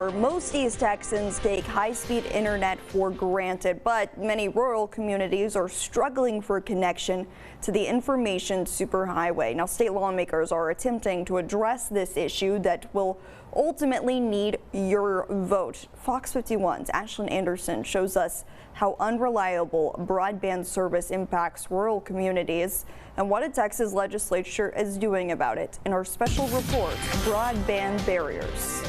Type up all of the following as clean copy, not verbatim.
Most East Texans take high-speed internet for granted, but many rural communities are struggling for a connection to the information superhighway. Now, state lawmakers are attempting to address this issue that will ultimately need your vote. Fox 51's Ashlyn Anderson shows us how unreliable broadband service impacts rural communities and what a Texas legislature is doing about it in our special report, Broadband Barriers.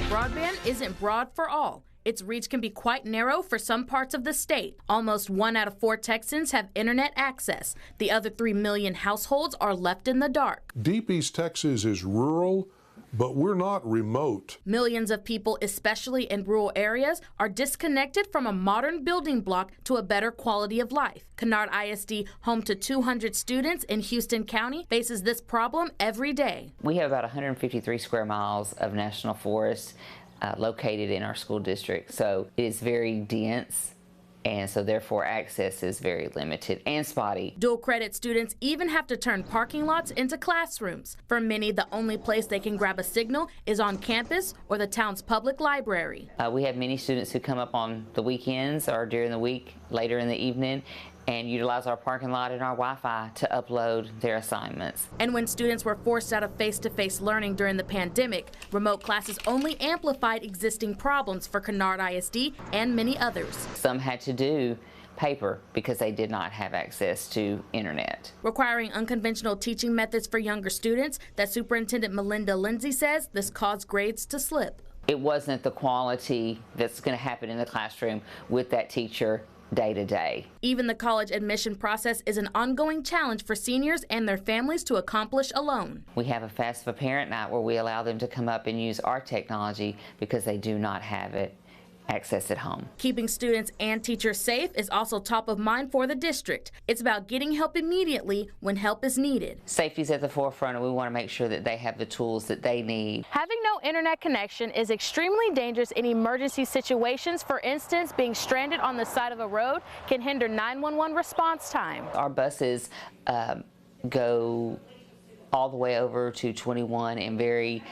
Broadband isn't broad for all. Its reach can be quite narrow for some parts of the state. Almost 1 out of 4 Texans have internet access. The other 3 million households are left in the dark. Deep East Texas is rural, but we're not remote. Millions of people, especially in rural areas, are disconnected from a modern building block to a better quality of life. Kennard ISD, home to 200 students in Houston County, faces this problem every day. We have about 153 square miles of national forest located in our school district, so it is very dense, and so therefore access is very limited and spotty. Dual credit students even have to turn parking lots into classrooms. For many, the only place they can grab a signal is on campus or the town's public library. We have many students who come up on the weekends or during the week, later in the evening, and utilize our parking lot and our Wi-Fi to upload their assignments. And when students were forced out of face-to-face learning during the pandemic, remote classes only amplified existing problems for Kennard ISD and many others. Some had to do paper because they did not have access to internet. Requiring unconventional teaching methods for younger students, that Superintendent Melinda Lindsay says this caused grades to slip. It wasn't the quality that's going to happen in the classroom with that teacher day to day. Even the college admission process is an ongoing challenge for seniors and their families to accomplish alone. We have a FAFSA parent night where we allow them to come up and use our technology because they do not have it access at home. Keeping students and teachers safe is also top of mind for the district. It's about getting help immediately when help is needed. Safety is at the forefront, and we want to make sure that they have the tools that they need. Having no internet connection is extremely dangerous in emergency situations. For instance, being stranded on the side of a road can hinder 911 response time. Our buses go all the way over to 21 in very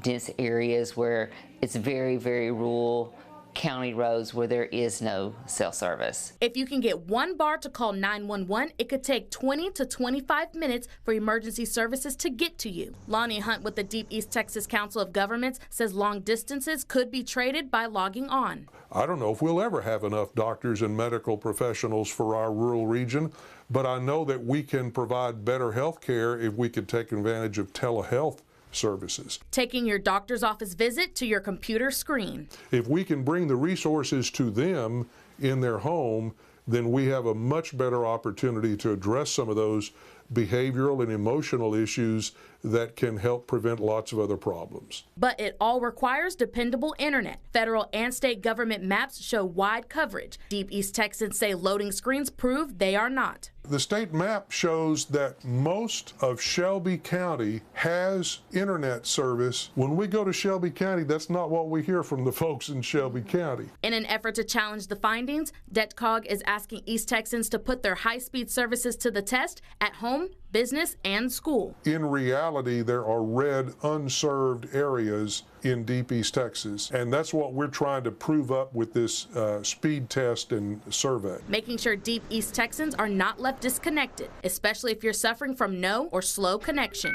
dense areas where it's very, very rural county roads where there is no cell service. If you can get one bar to call 911, it could take 20 to 25 minutes for emergency services to get to you. Lonnie Hunt with the Deep East Texas Council of Governments says long distances could be traded by logging on. I don't know if we'll ever have enough doctors and medical professionals for our rural region, but I know that we can provide better health care if we could take advantage of telehealth services. Taking your doctor's office visit to your computer screen. If we can bring the resources to them in their home, then we have a much better opportunity to address some of those behavioral and emotional issues that can help prevent lots of other problems. But it all requires dependable internet. Federal and state government maps show wide coverage. Deep East Texans say loading screens prove they are not. The state map shows that most of Shelby County has internet service. When we go to Shelby County, that's not what we hear from the folks in Shelby County. In an effort to challenge the findings, KETK is asking East Texans to put their high-speed services to the test at home, business, and school. In reality, there are red, unserved areas in Deep East Texas, and that's what we're trying to prove up with this speed test and survey. Making sure Deep East Texans are not left disconnected, especially if you're suffering from no or slow connection.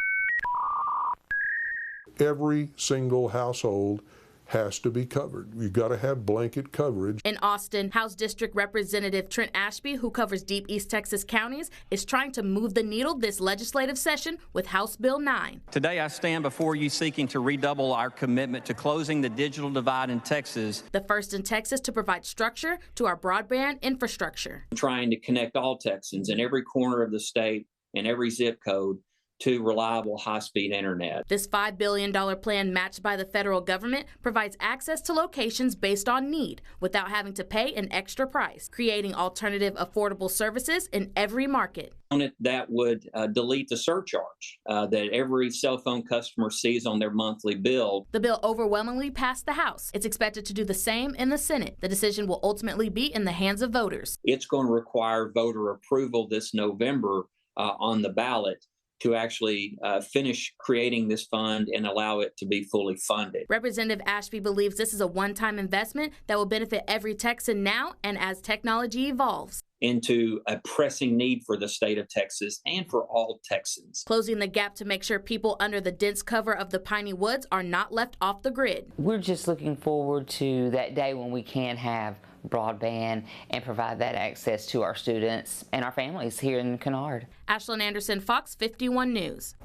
Every single household has to be covered. You've got to have blanket coverage. In Austin, House District Representative Trent Ashby, who covers Deep East Texas counties, is trying to move the needle this legislative session with House Bill 9. Today I stand before you seeking to redouble our commitment to closing the digital divide in Texas. The first in Texas to provide structure to our broadband infrastructure. Trying to connect all Texans in every corner of the state and every zip code to reliable high-speed internet. This $5 billion plan matched by the federal government provides access to locations based on need without having to pay an extra price, creating alternative affordable services in every market. That would delete the surcharge that every cell phone customer sees on their monthly bill. The bill overwhelmingly passed the House. It's expected to do the same in the Senate. The decision will ultimately be in the hands of voters. It's going to require voter approval this November on the ballot to actually finish creating this fund and allow it to be fully funded. Representative Ashby believes this is a one-time investment that will benefit every Texan now and as technology evolves. Into a pressing need for the state of Texas and for all Texans. Closing the gap to make sure people under the dense cover of the Piney Woods are not left off the grid. We're just looking forward to that day when we can have broadband and provide that access to our students and our families here in Kennard. Ashlyn Anderson, Fox 51 News.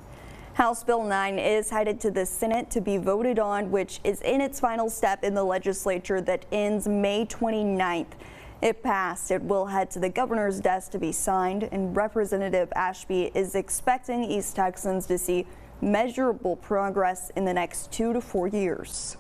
House Bill 9 is headed to the Senate to be voted on, which is in its final step in the legislature that ends May 29th. If passed, it will head to the governor's desk to be signed, and Representative Ashby is expecting East Texans to see measurable progress in the next 2 to 4 years.